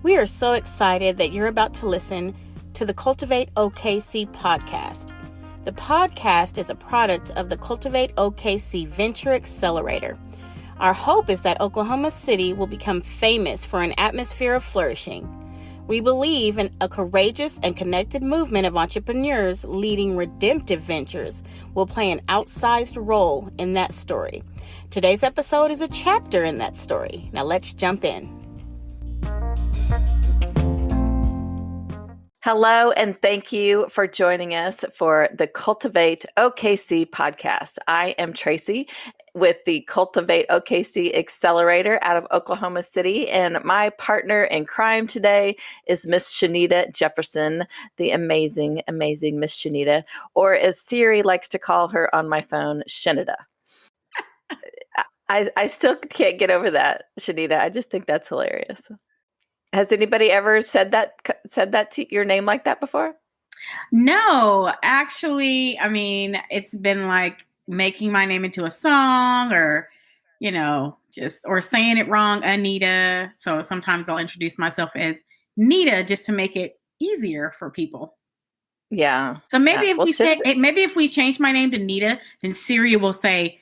We are so excited that you're about to listen to the Cultivate OKC podcast. The podcast is a product of the Cultivate OKC Venture Accelerator. Our hope is that Oklahoma City will become famous for an atmosphere of flourishing. We believe in a courageous and connected movement of entrepreneurs leading redemptive ventures will play an outsized role in that story. Today's episode is a chapter in that story. Now let's jump in. Hello, and thank you for joining us for the Cultivate OKC podcast. I am Tracy with the Cultivate OKC Accelerator out of Oklahoma City, and my partner in crime today is Miss Shanita Jefferson, the amazing, amazing Miss Shanita, or as Siri likes to call her on my phone, Shanita. I still can't get over that, Shanita. I just think that's hilarious. Has anybody ever said that to your name like that before? No, actually, it's been like making my name into a song or, or saying it wrong, Anita. So sometimes I'll introduce myself as Nita just to make it easier for people. Yeah. So maybe if we change my name to Nita, then Siri will say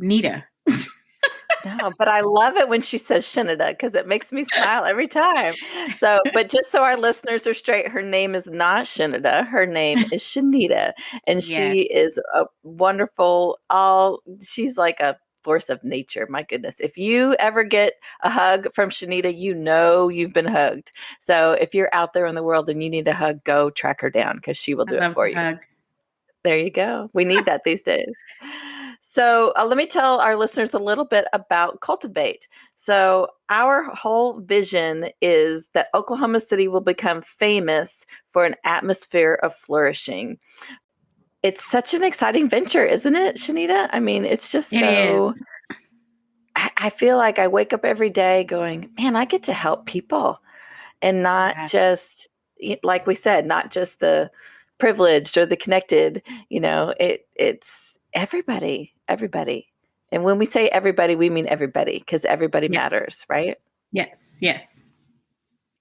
Nita. No, but I love it when she says Shanita because it makes me smile every time. So, but just so our listeners are straight, her name is not Shanita. Her name is Shanita, and she is a wonderful. She's like a force of nature. My goodness, if you ever get a hug from Shanita, you know you've been hugged. So, if you're out there in the world and you need a hug, go track her down because she will do it for you. Hug. There you go. We need that these days. So let me tell our listeners a little bit about Cultivate. So our whole vision is that Oklahoma City will become famous for an atmosphere of flourishing. It's such an exciting venture, isn't it, Shanita? I mean, it's just so... I feel like I wake up every day going, man, I get to help people and not just, like we said, not just the privileged or the connected, it's everybody. And when we say everybody, we mean everybody because everybody matters, right? Yes.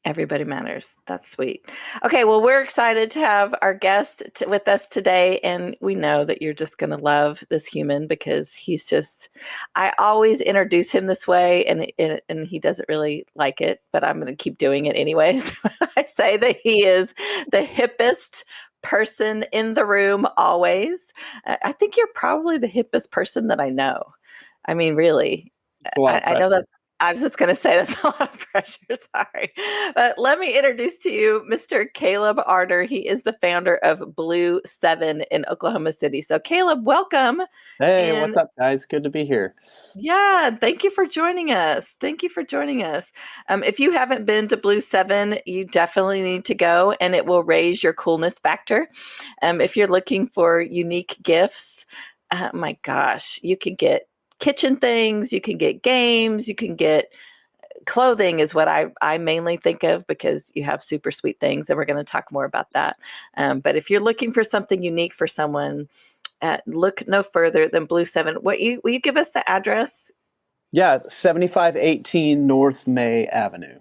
Everybody matters. That's sweet. Okay, well, we're excited to have our guest with us today, and we know that you're just going to love this human because he's just, I always introduce him this way, and he doesn't really like it, but I'm going to keep doing it anyways. I say that he is the hippest person in the room always. I think you're probably the hippest person that I know. I mean, really. I know that. I was just going to say that's a lot of pressure. Sorry. But let me introduce to you Mr. Caleb Arter. He is the founder of Blue7 in Oklahoma City. So Caleb, welcome. Hey, what's up, guys? Good to be here. Yeah, thank you for joining us. If you haven't been to Blue7, you definitely need to go, and it will raise your coolness factor. If you're looking for unique gifts, my gosh, you can get kitchen things, you can get games, you can get clothing is what I mainly think of because you have super sweet things, and we're going to talk more about that. But if you're looking for something unique for someone, look no further than Blue7. Will you give us the address? Yeah, 7518 North May Avenue.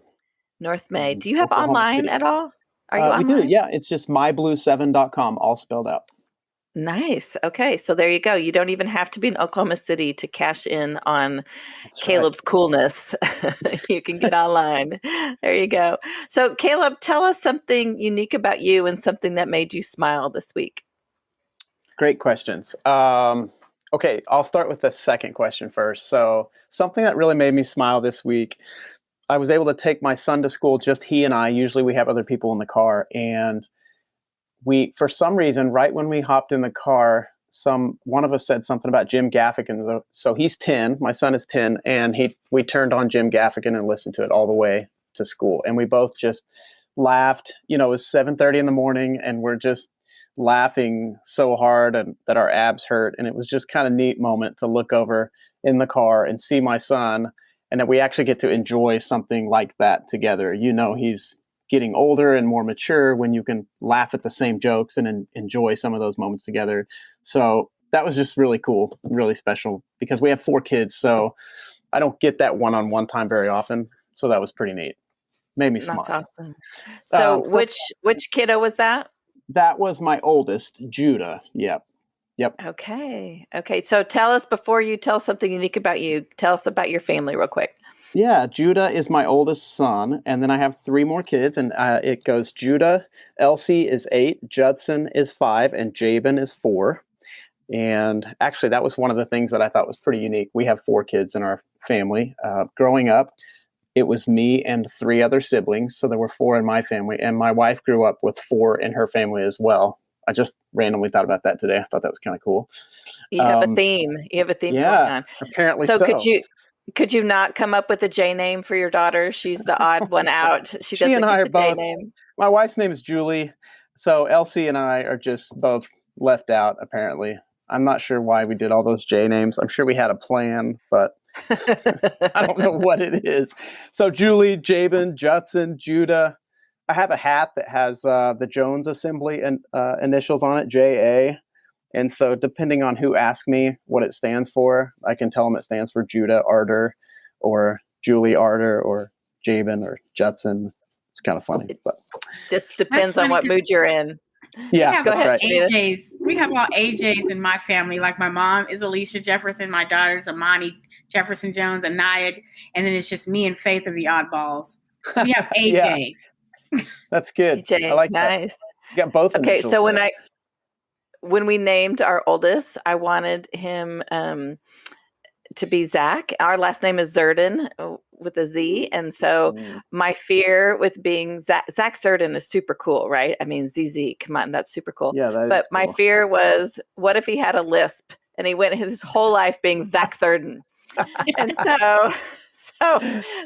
North May. Do you have online at all? Are you online? We do, yeah. It's just myblue7.com, all spelled out. Nice. Okay. So there you go. You don't even have to be in Oklahoma City to cash in on Caleb's coolness. You can get online. There you go. So Caleb, tell us something unique about you and something that made you smile this week. Great questions. Okay, I'll start with the second question first. So something that really made me smile this week, I was able to take my son to school, just he and I. Usually we have other people in the car, and we, for some reason, right when we hopped in the car, one of us said something about Jim Gaffigan. So he's 10, my son is 10, and we turned on Jim Gaffigan and listened to it all the way to school. And we both just laughed. It was 7:30 in the morning, and we're just laughing so hard and that our abs hurt. And it was just kind of neat moment to look over in the car and see my son, and that we actually get to enjoy something like that together. He's getting older and more mature when you can laugh at the same jokes and enjoy some of those moments together. So that was just really cool, really special, because we have 4 kids. So I don't get that one-on-one time very often. So that was pretty neat. Made me That's smile. awesome. So which kiddo was that? That was my oldest, Judah. Yep. Okay. So tell us, before you tell something unique about you, tell us about your family real quick. Yeah, Judah is my oldest son, and then I have 3 more kids, and it goes Judah, Elsie is 8, Judson is 5, and Jabin is 4. And actually, that was one of the things that I thought was pretty unique. We have 4 kids in our family. Growing up, it was me and 3 other siblings, so there were 4 in my family, and my wife grew up with 4 in her family as well. I just randomly thought about that today. I thought that was kind of cool. You have a theme. You have a theme going Yeah, on. apparently So so. could you not come up with a J name for your daughter? She's the odd one out. She and doesn't I get are the J both. name. My wife's name is Julie, so Elsie and I are just both left out. Apparently, I'm not sure why we did all those J names. I'm sure we had a plan, but I don't know what it is. So Julie, Jabin, Judson, Judah. I have a hat that has the Jones Assembly and initials on it, JA. And so depending on who asks me what it stands for, I can tell them it stands for Judah Arter or Julie Arter or Jabin or Judson. It's kind of funny, but just depends on what mood you're in. Yeah, Go ahead, Shanita. AJs. We have all AJs in my family. Like my mom is Alicia Jefferson, my daughter's Amani Jefferson Jones, Anaya, and then it's just me and Faith are the oddballs. So we have AJ. Yeah. That's good. AJ, I like nice. That. You got both. Okay, initials so there. when we named our oldest, I wanted him to be Zach. Our last name is Zerdin with a Z. And so my fear with being Zach Zerdin is super cool, right? I mean, ZZ, come on, that's super cool. Yeah, that but is my cool. fear was, what if he had a lisp and he went his whole life being Zach Zerdin? And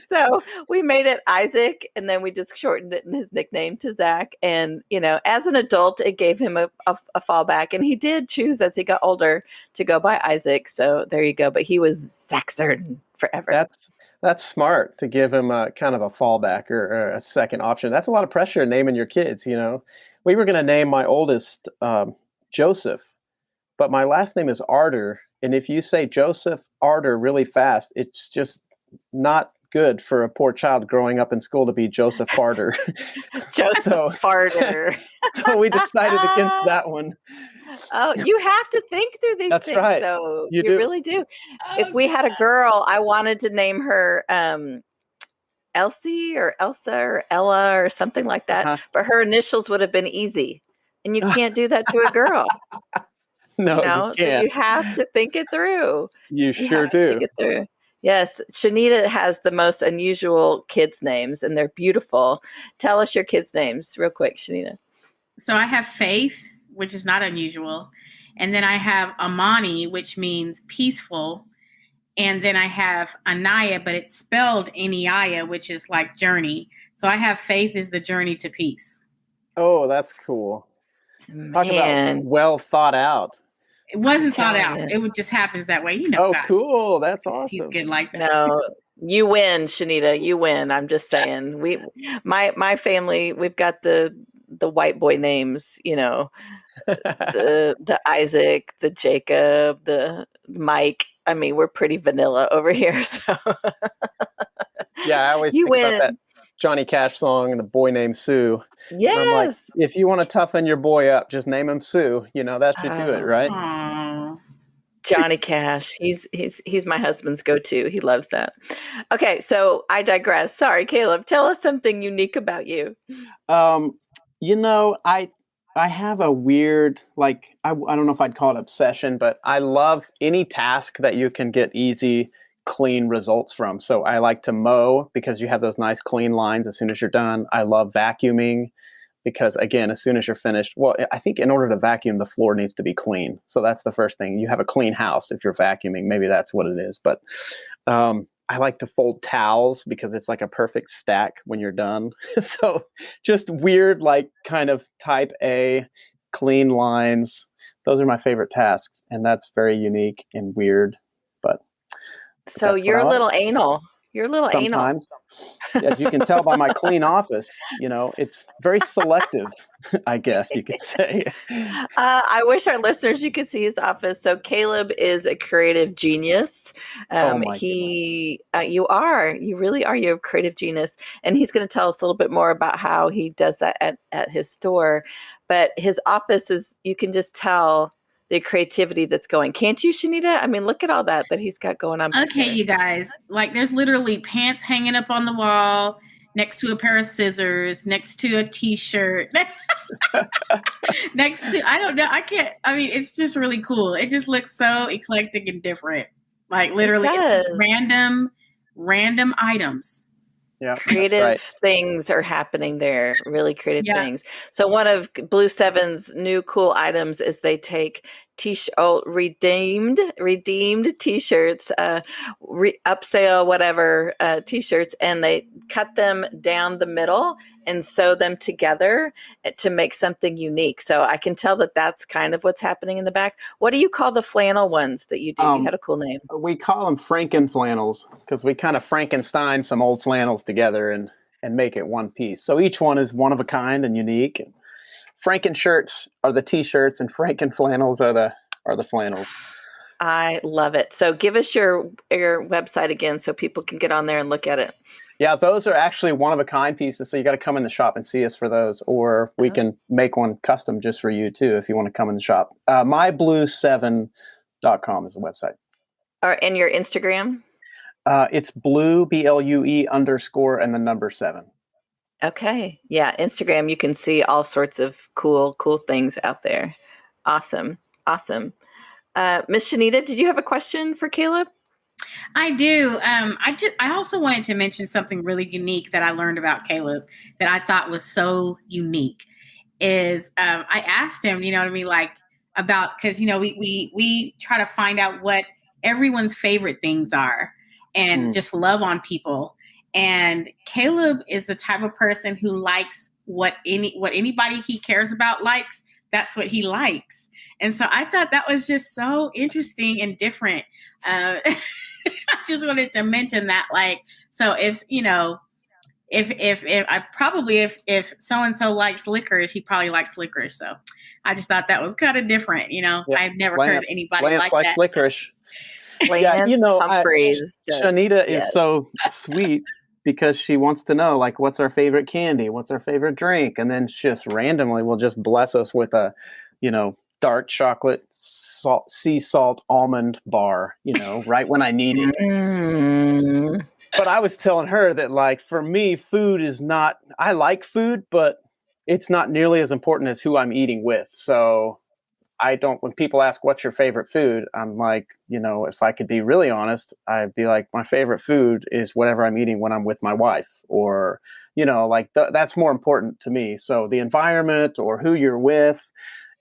so we made it Isaac, and then we just shortened it in his nickname to Zach. And, as an adult, it gave him a fallback. And he did choose as he got older to go by Isaac. So there you go. But he was Zach Zerdin forever. That's smart to give him a kind of a fallback or a second option. That's a lot of pressure naming your kids, We were going to name my oldest Joseph, but my last name is Arter. And if you say Joseph Arter really fast, it's just not good for a poor child growing up in school to be Joseph Farter. Joseph Farter. So we decided against that one. Oh, you have to think through these things, right. though. You really do. If we had a girl, I wanted to name her Elsie or Elsa or Ella or something like that. But her initials would have been easy. And you can't do that to a girl. No, you can't. So you have to think it through. You sure do. Think it through. Yes, Shanita has the most unusual kids' names, and they're beautiful. Tell us your kids' names real quick, Shanita. So I have Faith, which is not unusual. And then I have Amani, which means peaceful. And then I have Anaya, but it's spelled Aniaya, which is like journey. So I have Faith is the journey to peace. Oh, that's cool. Man. Talk about well thought out. It wasn't thought out. It just happens that way. Oh, guys. Cool. That's awesome. He's good like that. No, you win, Shanita. You win. I'm just saying. My family, we've got the white boy names, the Isaac, the Jacob, the Mike. I mean, we're pretty vanilla over here. So yeah, I always think about that Johnny Cash song and the boy named Sue. Yes. And I'm like, if you want to toughen your boy up, just name him Sue. That should do it, right? Aww. Johnny Cash. He's my husband's go-to. He loves that. Okay, so I digress. Sorry, Caleb. Tell us something unique about you. I have a weird, I don't know if I'd call it obsession, but I love any task that you can get easy, clean results from. So I like to mow because you have those nice clean lines as soon as you're done. I love vacuuming because, again, as soon as you're finished, well, I think in order to vacuum, the floor needs to be clean. So that's the first thing. You have a clean house if you're vacuuming. Maybe that's what it is. But I like to fold towels because it's like a perfect stack when you're done. So just weird, kind of type A, clean lines. Those are my favorite tasks. And that's very unique and weird. But so you're a little anal. You're a little anal. Sometimes. As you can tell by my clean office, it's very selective, I guess you could say. I wish our listeners, you could see his office. So Caleb is a creative genius. Oh my You really are. You're a creative genius. And he's going to tell us a little bit more about how he does that at his store. But his office is, you can just tell the creativity that's going. Can't you, Shanita? I mean, look at all that he's got going on. Okay, you guys, like there's literally pants hanging up on the wall next to a pair of scissors, next to a t-shirt, next to, I don't know. I mean, it's just really cool. It just looks so eclectic and different. Like literally it's just random items. Yeah, creative things are happening there, really creative things. So one of Blue7's new cool items is they take redeemed t-shirts, upsale whatever t-shirts, and they cut them down the middle and sew them together to make something unique. So I can tell that that's kind of what's happening in the back. What do you call the flannel ones that you do? You had a cool name. We call them Frankin Flannels because we kind of Frankenstein some old flannels together and make it one piece. So each one is one of a kind and unique. Frankin shirts are the t-shirts and Frankin Flannels are the flannels. I love it. So give us your website again so people can get on there and look at it. Yeah, those are actually one-of-a-kind pieces, so you got to come in the shop and see us for those, or we can make one custom just for you, too, if you want to come in the shop. myblue7.com is the website. And your Instagram? It's blue, BLUE _ and the number 7. Okay. Yeah, Instagram, you can see all sorts of cool things out there. Awesome. Miss Shanita, did you have a question for Caleb? I do. I also wanted to mention something really unique that I learned about Caleb that I thought was so unique. Is I asked him, you know what I mean, like about, because we try to find out what everyone's favorite things are and just love on people. And Caleb is the type of person who likes what anybody he cares about likes. That's what he likes. And so I thought that was just so interesting and different. I just wanted to mention that, like, so if so-and-so likes licorice, he probably likes licorice. So I just thought that was kind of different. Yep. I've never heard anybody like that. Licorice. Shanita is so sweet because she wants to know, like, what's our favorite candy? What's our favorite drink? And then she just randomly will just bless us with a, dark chocolate sea salt almond bar, right when I need it. But I was telling her that, like, for me, food is not, I like food, but it's not nearly as important as who I'm eating with. So when people ask, what's your favorite food? I'm like, if I could be really honest, I'd be like, my favorite food is whatever I'm eating when I'm with my wife, or, that's more important to me. So the environment or who you're with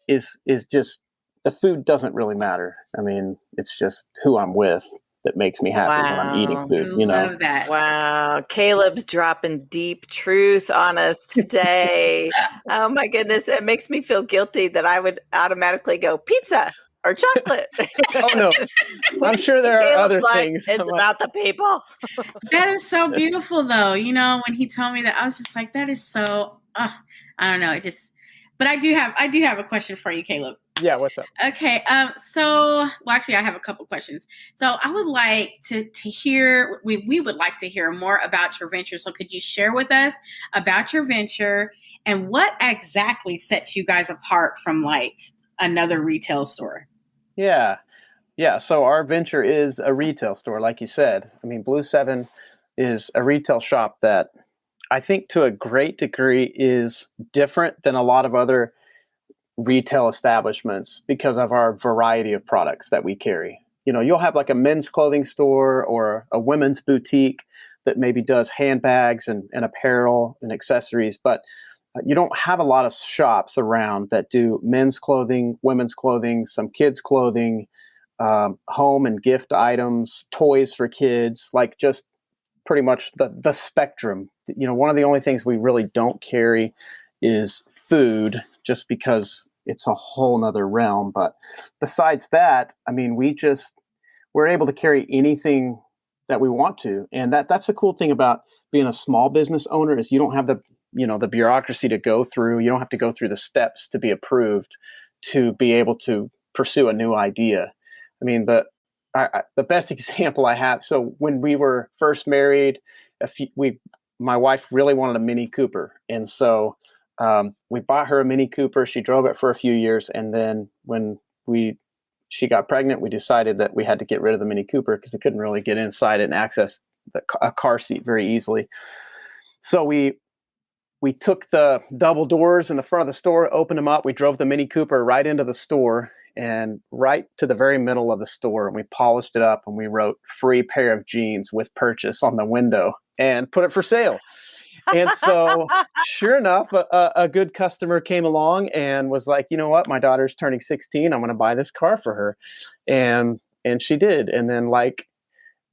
is just, the food doesn't really matter. I mean, it's just who I'm with that makes me happy when I'm eating food. Love that. Wow. Caleb's dropping deep truth on us today. Oh my goodness. It makes me feel guilty that I would automatically go pizza or chocolate. Oh no. I'm sure there are other things. It's about the people. That is so beautiful though. When he told me that, I was just like, that is so, I don't know. But I do have a question for you, Caleb. Yeah, what's up? Okay, actually, I have a couple questions. So I would like to hear, we would like to hear more about your venture. So could you share with us about your venture and what exactly sets you guys apart from, like, another retail store? Yeah. So our venture is a retail store, like you said. I mean, Blue7 is a retail shop that I think to a great degree is different than a lot of other retail establishments because of our variety of products that we carry. You'll have like a men's clothing store or a women's boutique that maybe does handbags and apparel and accessories, but you don't have a lot of shops around that do men's clothing, women's clothing, some kids' clothing, home and gift items, toys for kids, like just pretty much the spectrum. One of the only things we really don't carry is food, just because it's a whole nother realm. But besides that, I mean, we're able to carry anything that we want to. And that's the cool thing about being a small business owner is you don't have the bureaucracy to go through. You don't have to go through the steps to be approved to be able to pursue a new idea. I mean, the best example I have. So when we were first married, my wife really wanted a Mini Cooper, and so we bought her a Mini Cooper. She drove it for a few years, and then when she got pregnant, we decided that we had to get rid of the Mini Cooper because we couldn't really get inside it and access a car seat very easily. So we took the double doors in the front of the store, opened them up. We drove the Mini Cooper right into the store and right to the very middle of the store. And we polished it up and we wrote "free pair of jeans with purchase" on the window and put it for sale. And so sure enough, a good customer came along and was like, you know what, my daughter's turning 16. I'm going to buy this car for her. And she did. And then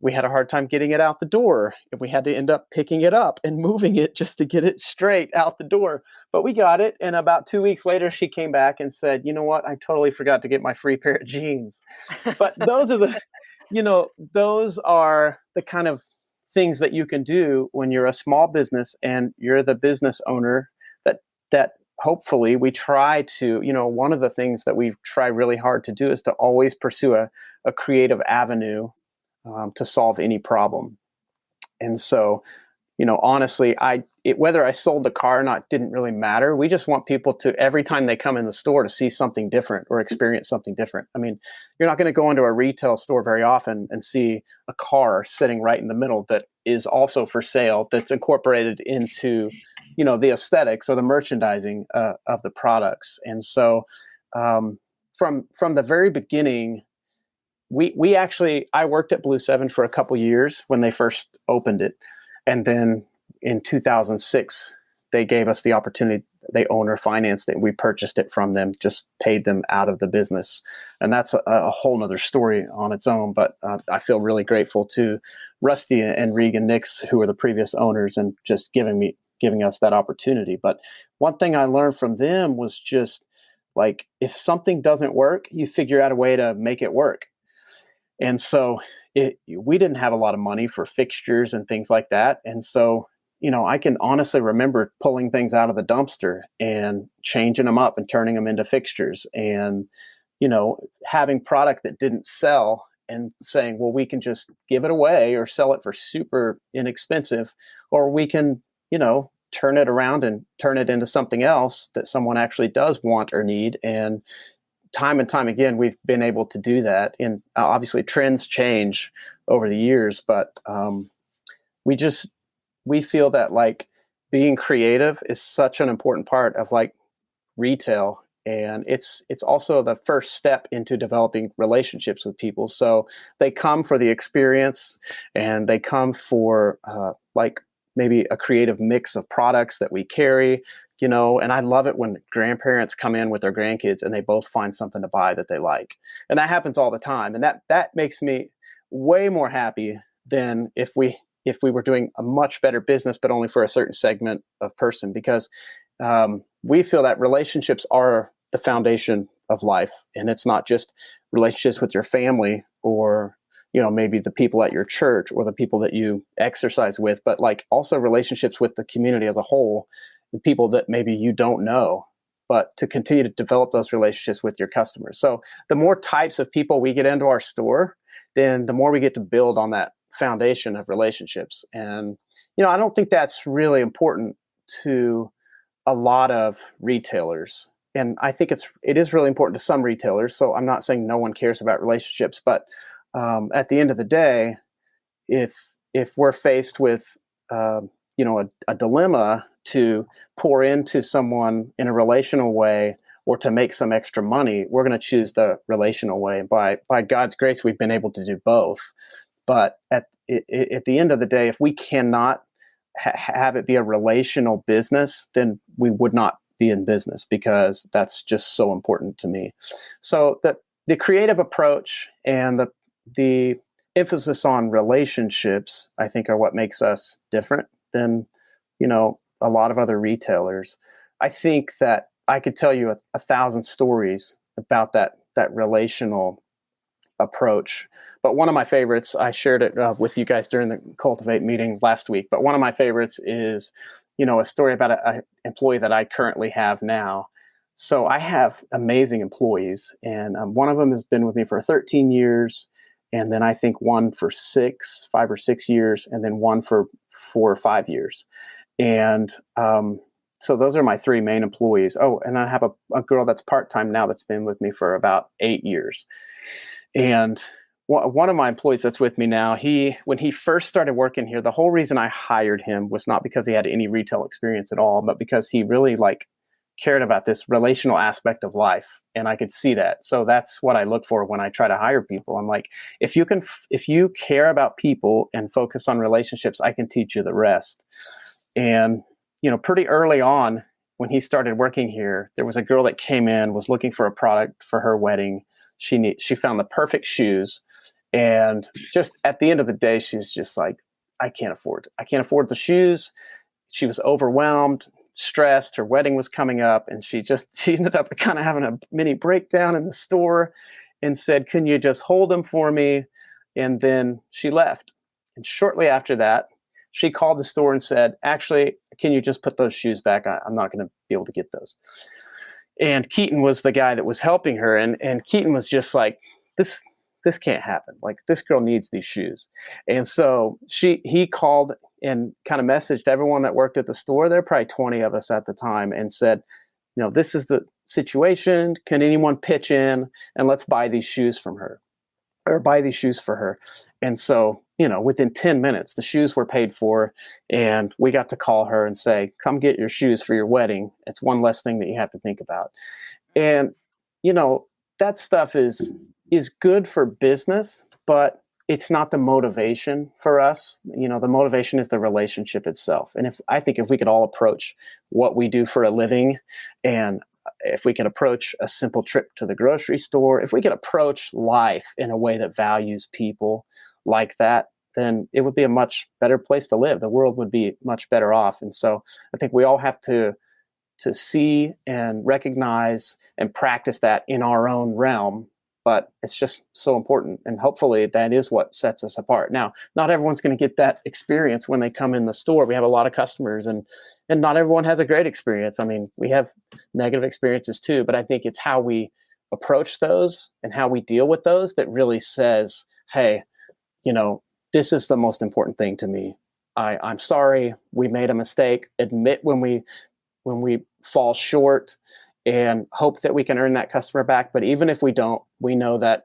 we had a hard time getting it out the door, and we had to end up picking it up and moving it just to get it straight out the door. But we got it. And about 2 weeks later, she came back and said, you know what, I totally forgot to get my free pair of jeans. But those are those are the kind of things that you can do when you're a small business and you're the business owner that hopefully we try to, one of the things that we try really hard to do is to always pursue a creative avenue to solve any problem. And so, honestly, whether I sold the car or not didn't really matter. We just want people to, every time they come in the store, to see something different or experience something different. I mean, you're not going to go into a retail store very often and see a car sitting right in the middle that is also for sale, that's incorporated into, the aesthetics or the merchandising of the products. And so from the very beginning, I worked at Blue7 for a couple years when they first opened it. And then in 2006, they gave us the opportunity. They owner financed it. We purchased it from them, just paid them out of the business. And that's a whole nother story on its own. But I feel really grateful to Rusty and Regan Nix, who were the previous owners, and just giving us that opportunity. But one thing I learned from them was just if something doesn't work, you figure out a way to make it work. And so we didn't have a lot of money for fixtures and things like that. And so, I can honestly remember pulling things out of the dumpster and changing them up and turning them into fixtures and, having product that didn't sell and saying, well, we can just give it away or sell it for super inexpensive, or we can, turn it around and turn it into something else that someone actually does want or need. And time and time again, we've been able to do that. And obviously trends change over the years, but we feel that being creative is such an important part of retail. And it's also the first step into developing relationships with people. So they come for the experience, and they come for maybe a creative mix of products that we carry. And I love it when grandparents come in with their grandkids and they both find something to buy that they like. And that happens all the time. And that makes me way more happy than if we were doing a much better business, but only for a certain segment of person, because we feel that relationships are the foundation of life. And it's not just relationships with your family or, maybe the people at your church or the people that you exercise with, but also relationships with the community as a whole, and people that maybe you don't know, but to continue to develop those relationships with your customers. So the more types of people we get into our store, then the more we get to build on that foundation of relationships. And, I don't think that's really important to a lot of retailers. And I think it is really important to some retailers. So I'm not saying no one cares about relationships, but at the end of the day, if we're faced with, a dilemma to pour into someone in a relational way or to make some extra money, we're going to choose the relational way. By God's grace, we've been able to do both. But at the end of the day, if we cannot have it be a relational business, then we would not be in business, because that's just so important to me. So the creative approach and the emphasis on relationships, I think, are what makes us different than, a lot of other retailers. I think that I could tell you 1,000 stories about that relational approach. But one of my favorites, I shared it with you guys during the Cultivate meeting last week. But one of my favorites is, a story about an employee that I currently have now. So I have amazing employees, and one of them has been with me for 13 years, and then I think one for 5 or 6 years, and then one for 4 or 5 years. And so those are my 3 main employees. Oh, and I have a girl that's part-time now that's been with me for about 8 years. And one of my employees that's with me now, when he first started working here, the whole reason I hired him was not because he had any retail experience at all, but because he really cared about this relational aspect of life. And I could see that. So that's what I look for when I try to hire people. I'm like, if you care about people and focus on relationships, I can teach you the rest. And, pretty early on when he started working here, there was a girl that came in, was looking for a product for her wedding. She found the perfect shoes. And just at the end of the day, she's just like, I can't afford the shoes. She was overwhelmed, stressed. Her wedding was coming up, and she ended up kind of having a mini breakdown in the store and said, can you just hold them for me? And then she left. And shortly after that, she called the store and said, actually, can you just put those shoes back? I'm not going to be able to get those. And Keaton was the guy that was helping her. And Keaton was just like, this can't happen. Like, this girl needs these shoes. And so he called and kind of messaged everyone that worked at the store. There were probably 20 of us at the time, and said, this is the situation. Can anyone pitch in and let's buy these shoes from her, or buy these shoes for her? And so, within 10 minutes, the shoes were paid for, and we got to call her and say, come get your shoes for your wedding. It's one less thing that you have to think about. And, that stuff is good for business, but it's not the motivation for us. The motivation is the relationship itself. And I think if we could all approach what we do for a living, and if we can approach a simple trip to the grocery store, if we could approach life in a way that values people like that, then it would be a much better place to live. The world would be much better off. And so I think we all have to see and recognize and practice that in our own realm. But it's just so important. And hopefully that is what sets us apart. Now, not everyone's going to get that experience when they come in the store. We have a lot of customers, and not everyone has a great experience. I mean, we have negative experiences too, but I think it's how we approach those and how we deal with those that really says, hey, this is the most important thing to me. I'm sorry, we made a mistake. Admit when we fall short, and hope that we can earn that customer back. But even if we don't, we know that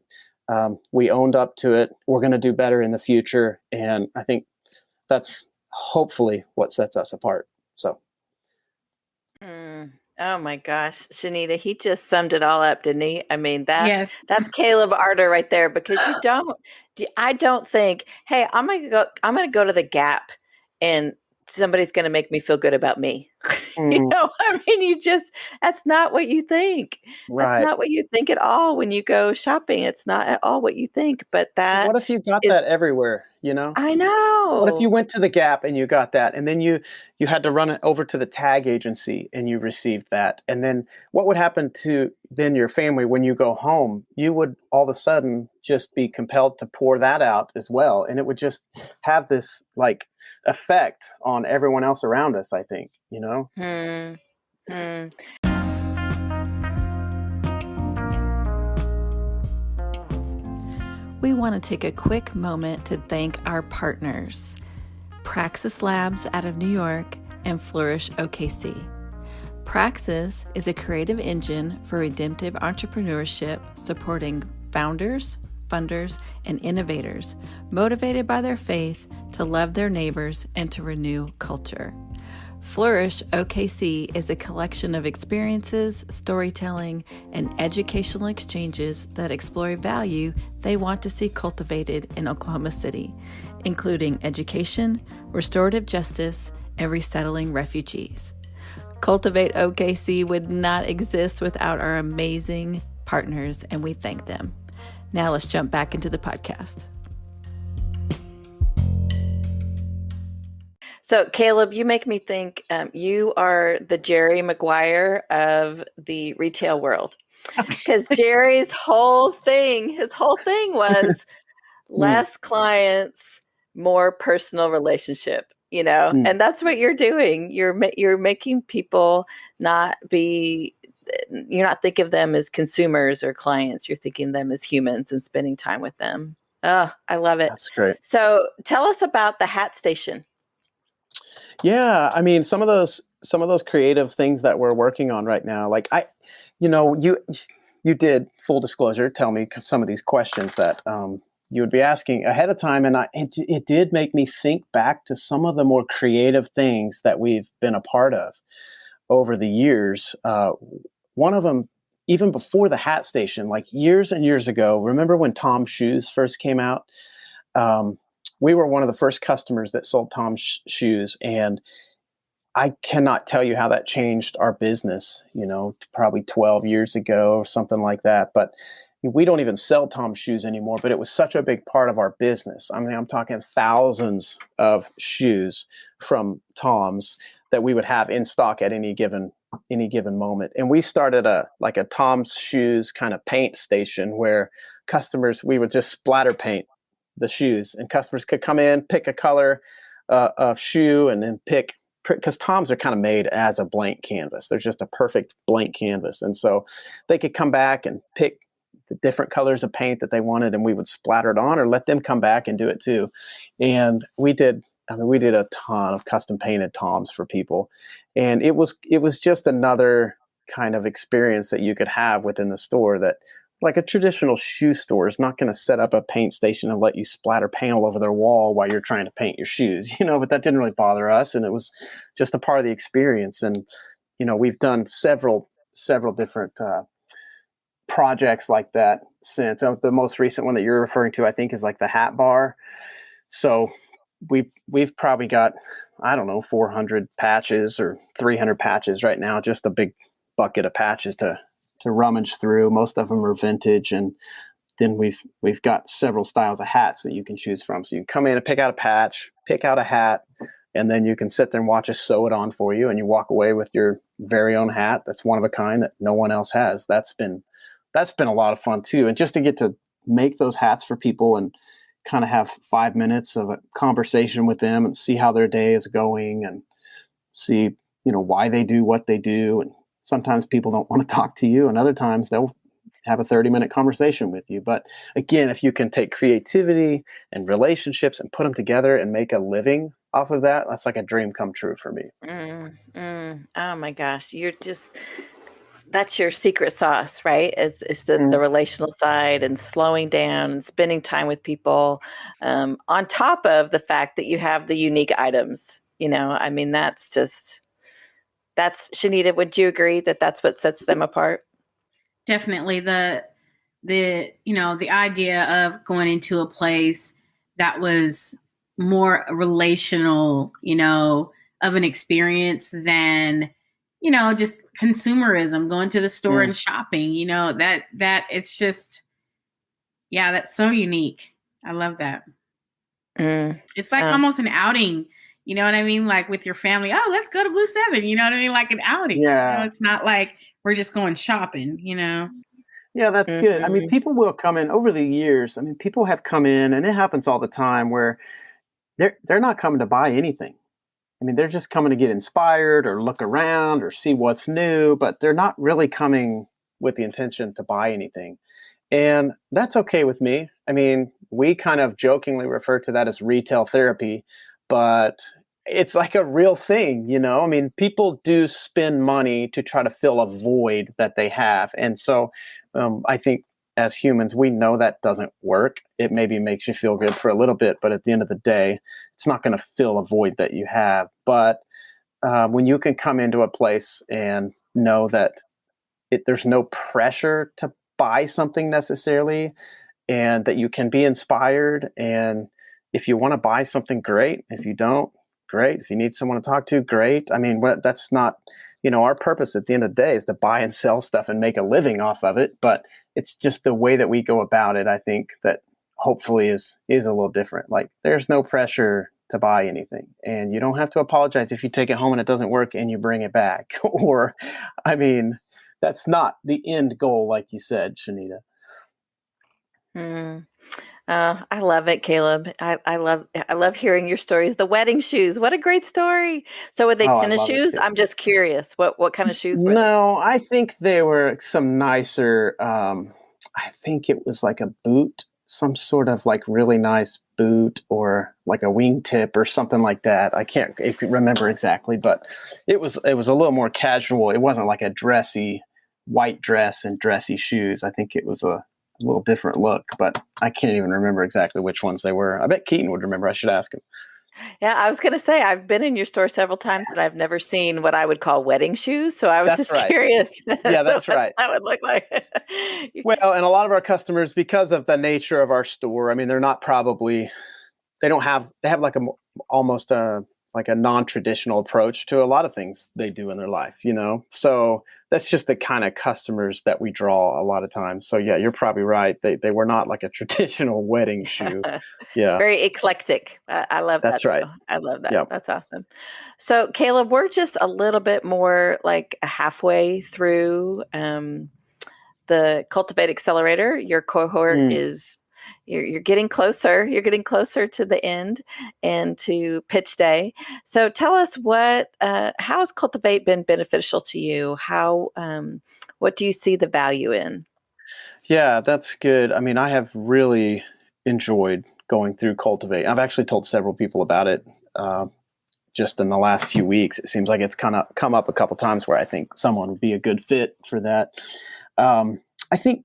we owned up to it. We're going to do better in the future. And I think that's hopefully what sets us apart. So. Oh my gosh, Shanita, he just summed it all up, didn't he? I mean, Yes. that's Caleb Arter right there, because I don't think, hey, I'm going to go to the Gap and somebody's going to make me feel good about me. I mean, that's not what you think. Right. That's not what you think at all when you go shopping. It's not at all what you think, but what if you got that everywhere, I know. What if you went to the Gap and you got that, and then you had to run it over to the tag agency and you received that? And then what would happen to then your family when you go home? You would all of a sudden just be compelled to pour that out as well. And it would just have this effect on everyone else around us, I think, We want to take a quick moment to thank our partners, Praxis Labs out of New York and Flourish OKC. Praxis is a creative engine for redemptive entrepreneurship, supporting founders, funders, and innovators motivated by their faith to love their neighbors and to renew culture. Flourish OKC is a collection of experiences, storytelling, and educational exchanges that explore value they want to see cultivated in Oklahoma City, including education, restorative justice, and resettling refugees. Cultivate OKC would not exist without our amazing partners, and we thank them. Now let's jump back into the podcast. So, Caleb, you make me think you are the Jerry Maguire of the retail world. Because Jerry's whole thing was less clients, more personal relationship, and that's what you're doing. You're making people you're not thinking of them as consumers or clients. You're thinking of them as humans and spending time with them. Oh, I love it. That's great. So tell us about the hat station. Yeah, I mean, some of those creative things that we're working on right now, like you did, full disclosure, tell me some of these questions that you would be asking ahead of time, and it did make me think back to some of the more creative things that we've been a part of over the years. One of them, even before the hat station, like years and years ago, remember when Tom's shoes first came out? We were one of the first customers that sold Tom's shoes, and I cannot tell you how that changed our business, probably 12 years ago or something like that. But we don't even sell Tom's shoes anymore, but it was such a big part of our business. I mean, I'm talking thousands of shoes from Tom's that we would have in stock at any given moment. And we started a Tom's shoes kind of paint station where we would just splatter paint the shoes, and customers could come in, pick a color of shoe, and then because Tom's are kind of made as a blank canvas. They're just a perfect blank canvas. And so they could come back and pick the different colors of paint that they wanted, and we would splatter it on or let them come back and do it too. And we did a ton of custom painted Toms for people. And it was just another kind of experience that you could have within the store that, like a traditional shoe store, is not going to set up a paint station and let you splatter paint all over their wall while you're trying to paint your shoes, but that didn't really bother us. And it was just a part of the experience. And, we've done several different projects like that since. The most recent one that you're referring to, I think, is like the hat bar. So we've probably got, I don't know, 400 patches or 300 patches right now, just a big bucket of patches to rummage through. Most of them are vintage, and then we've got several styles of hats that you can choose from. So you can come in and pick out a patch, pick out a hat, and then you can sit there and watch us sew it on for you, and you walk away with your very own hat that's one of a kind that no one else has. That's been a lot of fun too. And just to get to make those hats for people and kind of have 5 minutes of a conversation with them and see how their day is going and see, why they do what they do. And sometimes people don't want to talk to you, and other times they'll have a 30-minute conversation with you. But again, if you can take creativity and relationships and put them together and make a living off of that, that's like a dream come true for me. Oh my gosh. That's your secret sauce, right? Is the relational side and slowing down and spending time with people, on top of the fact that you have the unique items. I mean, that's Shanita, would you agree that that's what sets them apart? Definitely. The idea of going into a place that was more relational, of an experience than, just consumerism, going to the store and shopping, that it's just, that's so unique. I love that. It's like almost an outing. You know what I mean? Like with your family, let's go to Blue7. You know what I mean? Like an outing. Yeah. It's not like we're just going shopping, Yeah, that's good. I mean, people will come in over the years. I mean, people have come in, and it happens all the time, where they're not coming to buy anything. I mean, they're just coming to get inspired or look around or see what's new, but they're not really coming with the intention to buy anything. And that's okay with me. I mean, we kind of jokingly refer to that as retail therapy, but it's like a real thing, I mean, people do spend money to try to fill a void that they have. And so I think as humans, we know that doesn't work. It maybe makes you feel good for a little bit, but at the end of the day, it's not going to fill a void that you have. But when you can come into a place and know that there's no pressure to buy something necessarily, and that you can be inspired, and if you want to buy something, great. If you don't, great. If you need someone to talk to, great. I mean, that's not, our purpose at the end of the day is to buy and sell stuff and make a living off of it. But it's just the way that we go about it, I think, that hopefully is a little different. Like, there's no pressure to buy anything, and you don't have to apologize if you take it home and it doesn't work and you bring it back. Or, I mean, that's not the end goal, like you said, Shanita. I love it, Caleb. I love hearing your stories. The wedding shoes, what a great story. So were they Oh, I tennis love it shoes? too. I'm just curious. What kind of shoes were they? No, I think they were some nicer. I think it was like a boot, some sort of like really nice boot, or like a wingtip or something like that. I can't remember exactly, but it was a little more casual. It wasn't like a dressy white dress and dressy shoes. I think it was a little different look, but I can't even remember exactly which ones they were. I bet Keaton would remember. I should ask him. Yeah, I was going to say I've been in your store several times and I've never seen what I would call wedding shoes. So I was That's just right. curious. Yeah, So that's what right. that would look like. Well, and a lot of our customers, because of the nature of our store, I mean, they're not probably, they have like almost a like a non-traditional approach to a lot of things they do in their life, so that's just the kind of customers that we draw a lot of times. So yeah, you're probably right, they were not like a traditional wedding shoe. Yeah, Very eclectic. I love that that's right. though. I love that. Yeah. That's awesome. So Caleb, we're just a little bit more like halfway through the Cultivate Accelerator. Your cohort is you're getting closer. You're getting closer to the end and to pitch day. So tell us how has Cultivate been beneficial to you? What do you see the value in? Yeah, that's good. I mean, I have really enjoyed going through Cultivate. I've actually told several people about it. Just in the last few weeks, it seems like it's kind of come up a couple times where I think someone would be a good fit for that. I think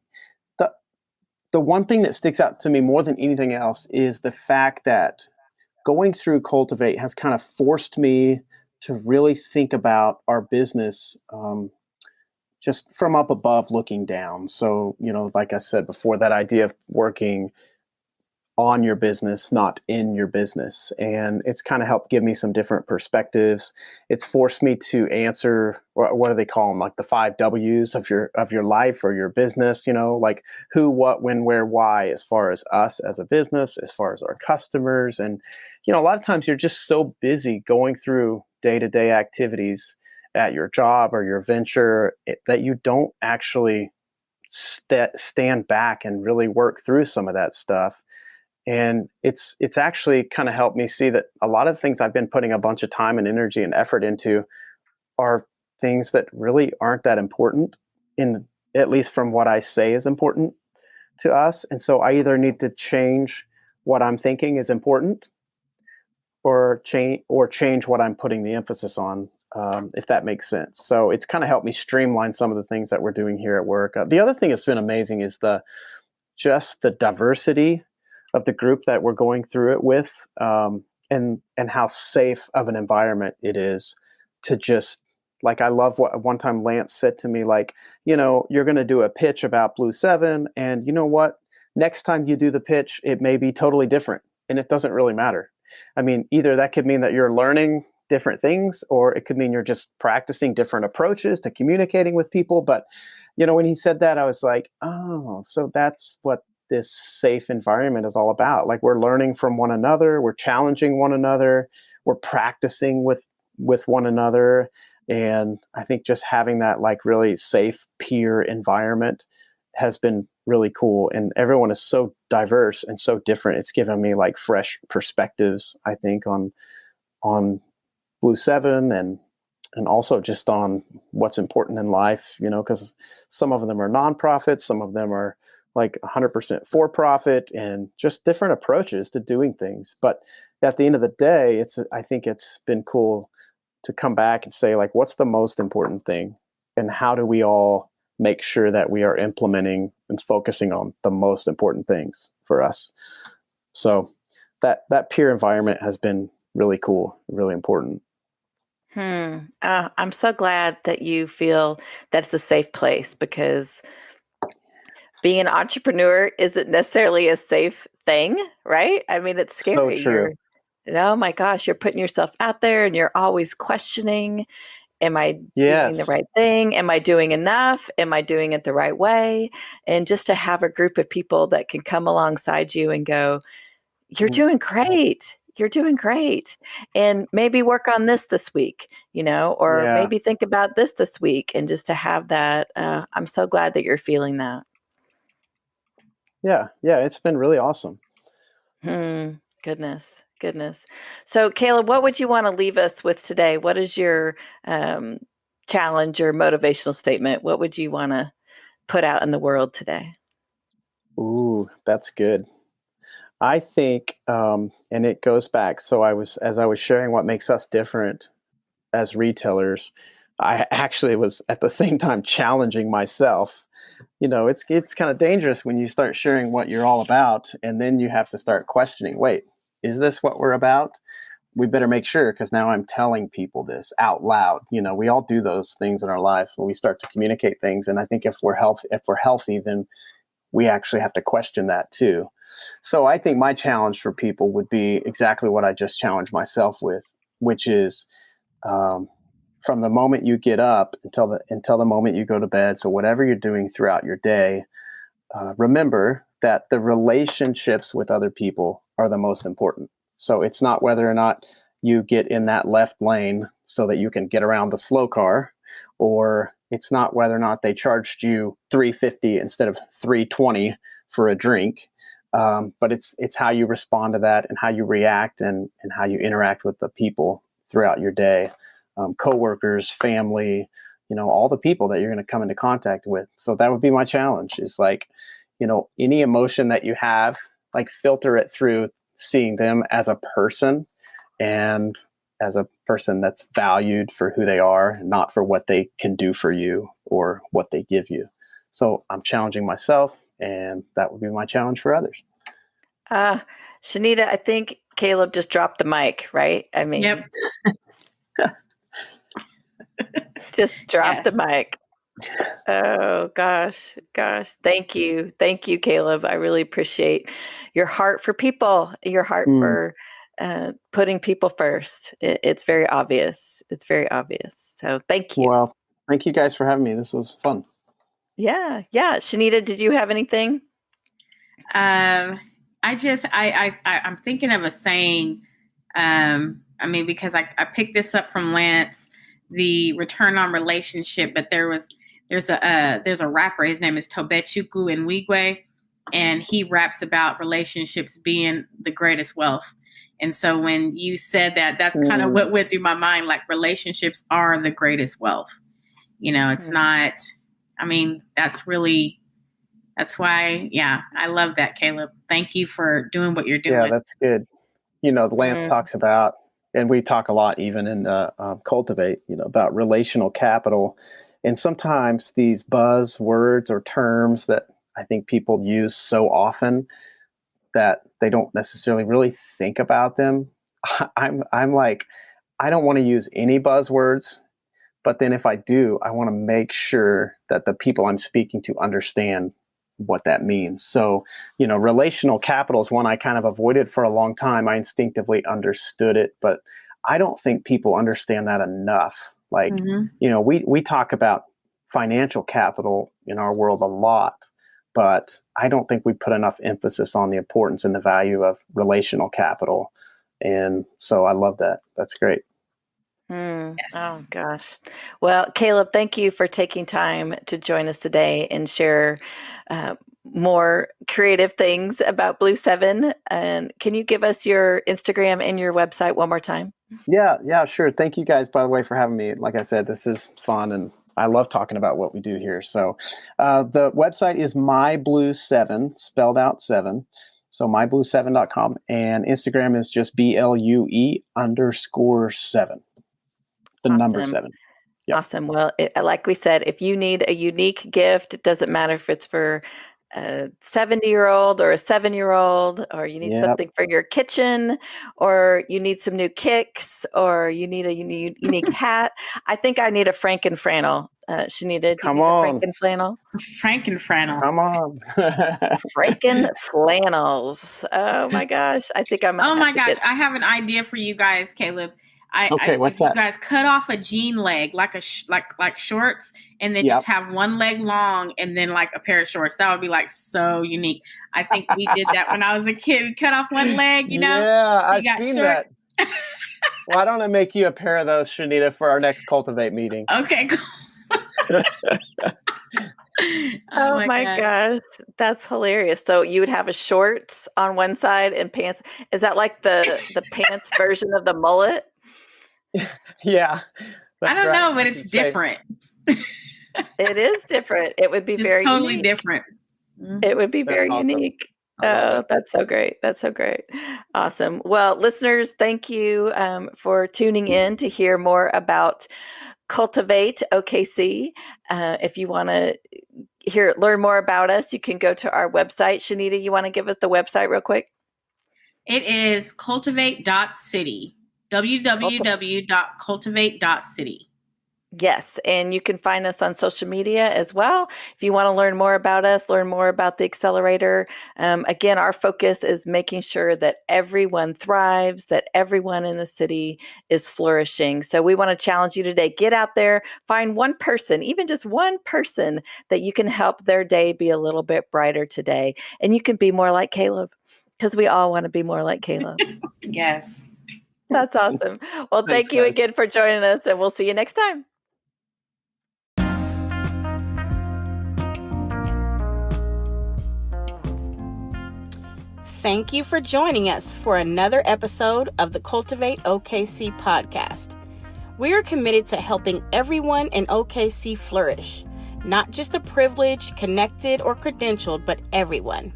the one thing that sticks out to me more than anything else is the fact that going through Cultivate has kind of forced me to really think about our business, just from up above looking down. So, like I said before, that idea of working on your business, not in your business. And it's kind of helped give me some different perspectives. It's forced me to answer, what do they call them? Like the 5 W's of your life or your business, like who, what, when, where, why, as far as us as a business, as far as our customers. And, a lot of times you're just so busy going through day-to-day activities at your job or your venture that you don't actually stand back and really work through some of that stuff. And it's actually kind of helped me see that a lot of things I've been putting a bunch of time and energy and effort into are things that really aren't that important, at least from what I say is important to us. And so I either need to change what I'm thinking is important, or change what I'm putting the emphasis on, if that makes sense. So it's kind of helped me streamline some of the things that we're doing here at work. The other thing that's been amazing is just the diversity of the group that we're going through it with, and how safe of an environment it is to just, like, I love what one time Lance said to me, like, you're going to do a pitch about Blue7, and you know what? Next time you do the pitch, it may be totally different, and it doesn't really matter. I mean, either that could mean that you're learning different things, or it could mean you're just practicing different approaches to communicating with people. But, when he said that, I was like, oh, so that's what this safe environment is all about. Like, we're learning from one another, we're challenging one another, we're practicing with one another. And I think just having that like really safe peer environment has been really cool. And everyone is so diverse and so different. It's given me like fresh perspectives, I think, on Blue7, and also just on what's important in life, because some of them are nonprofits, some of them are like 100% for profit, and just different approaches to doing things. But at the end of the day, I think it's been cool to come back and say, like, what's the most important thing, and how do we all make sure that we are implementing and focusing on the most important things for us. So that peer environment has been really cool, really important. I'm so glad that you feel that it's a safe place, because being an entrepreneur isn't necessarily a safe thing, right? I mean, it's So scary. true. Oh my gosh, you're putting yourself out there and you're always questioning, am I doing the Yes. right thing? Am I doing enough? Am I doing it the right way? And just to have a group of people that can come alongside you and go, you're doing great. You're doing great. And maybe work on this week, or Yeah. maybe think about this week. And just to have that, I'm so glad that you're feeling that. Yeah. It's been really awesome. Goodness. So, Caleb, what would you want to leave us with today? What is your challenge or motivational statement? What would you want to put out in the world today? Ooh, that's good. I think, and it goes back. So as I was sharing what makes us different as retailers, I actually was at the same time challenging myself. It's kind of dangerous when you start sharing what you're all about, and then you have to start questioning. Wait, is this what we're about? We better make sure, because now I'm telling people this out loud. We all do those things in our lives when we start to communicate things, and I think if we're healthy, then we actually have to question that too. So I think my challenge for people would be exactly what I just challenged myself with, which is from the moment you get up until the moment you go to bed. So whatever you're doing throughout your day, remember that the relationships with other people are the most important. So it's not whether or not you get in that left lane so that you can get around the slow car, or it's not whether or not they charged you $3.50 instead of $3.20 for a drink. But it's how you respond to that, and how you react, and how you interact with the people throughout your day, coworkers, family, all the people that you're going to come into contact with. So that would be my challenge, is like, any emotion that you have, like filter it through seeing them as a person, and as a person that's valued for who they are, not for what they can do for you or what they give you. So I'm challenging myself, and that would be my challenge for others. Shanita, I think Caleb just dropped the mic, right? I mean, Yep. just drop Yes. the mic. Oh, gosh. Thank you, Caleb. I really appreciate your heart for people, your heart for putting people first. It's very obvious. So thank you. Well, thank you guys for having me. This was fun. Yeah. Shanita, did you have anything? I'm thinking of a saying. Because I picked this up from Lance, the return on relationship, but there's a rapper. His name is Tobechukwu Nwigwe, and he raps about relationships being the greatest wealth. And so when you said that, that's kind of what went through my mind. Like, relationships are the greatest wealth. It's not. That's why. Yeah, I love that, Caleb. Thank you for doing what you're doing. Yeah, that's good. Lance talks about, and we talk a lot even in Cultivate, about relational capital. And sometimes these buzzwords or terms that I think people use so often that they don't necessarily really think about them. I'm like, I don't want to use any buzzwords, but then if I do, I want to make sure that the people I'm speaking to understand what that means. So, relational capital is one I kind of avoided for a long time. I instinctively understood it, but I don't think people understand that enough. Like, we talk about financial capital in our world a lot, but I don't think we put enough emphasis on the importance and the value of relational capital. And so I love that. That's great. Yes. Oh, gosh. Well, Caleb, thank you for taking time to join us today and share more creative things about Blue7. And can you give us your Instagram and your website one more time? Yeah, sure. Thank you guys, by the way, for having me. Like I said, this is fun, and I love talking about what we do here. So the website is myblue7, spelled out 7. So myblue7.com, and Instagram is just BLUE_7. The number 7. Yep. Awesome. Well, like we said, if you need a unique gift, it doesn't matter if it's for a 70-year-old or a 7-year-old, or you need something for your kitchen, or you need some new kicks, or you need a unique hat. I think I need a Frankin Flannel. Shanita, do you need a Frankin Flannel? Frankin Flannel. Come on. Frankin Flannels. Oh my gosh. I think I'm. Oh my gosh. I have an idea for you guys, Caleb. What's if that? you guys cut off a jean leg, like like shorts, and then just have one leg long and then like a pair of shorts, that would be like so unique. I think we did that when I was a kid. We cut off one leg, Yeah, I've seen short. that. Why don't I make you a pair of those, Shanita, for our next Cultivate meeting? Okay, cool. Oh my gosh, that's hilarious. So you would have a shorts on one side and pants. Is that like the pants version of the mullet? Yeah. I don't know, but it's different. It is different. It would be just very totally unique. different. It would be very awesome. unique. Oh, that's so great. That's so great. Awesome. Well, listeners, thank you for tuning in to hear more about Cultivate OKC. If you want to learn more about us, you can go to our website. Shanita, you want to give us the website real quick? It is cultivate.city. www.cultivate.city. Yes, and you can find us on social media as well. If you want to learn more about us, learn more about the accelerator. Again, our focus is making sure that everyone thrives, that everyone in the city is flourishing. So we want to challenge you today. Get out there, find one person, even just one person that you can help their day be a little bit brighter today. And you can be more like Caleb, because we all want to be more like Caleb. Yes. That's awesome. Well, thank you again for joining us, and we'll see you next time. Thank you for joining us for another episode of the Cultivate OKC podcast. We are committed to helping everyone in OKC flourish, not just the privileged, connected, or credentialed, but everyone.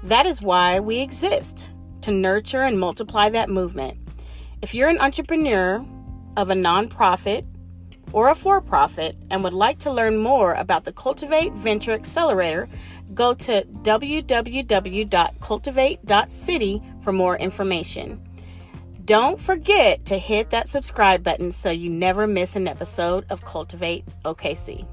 That is why we exist, to nurture and multiply that movement. If you're an entrepreneur of a nonprofit or a for-profit and would like to learn more about the Cultivate Venture Accelerator, go to www.cultivate.city for more information. Don't forget to hit that subscribe button so you never miss an episode of Cultivate OKC.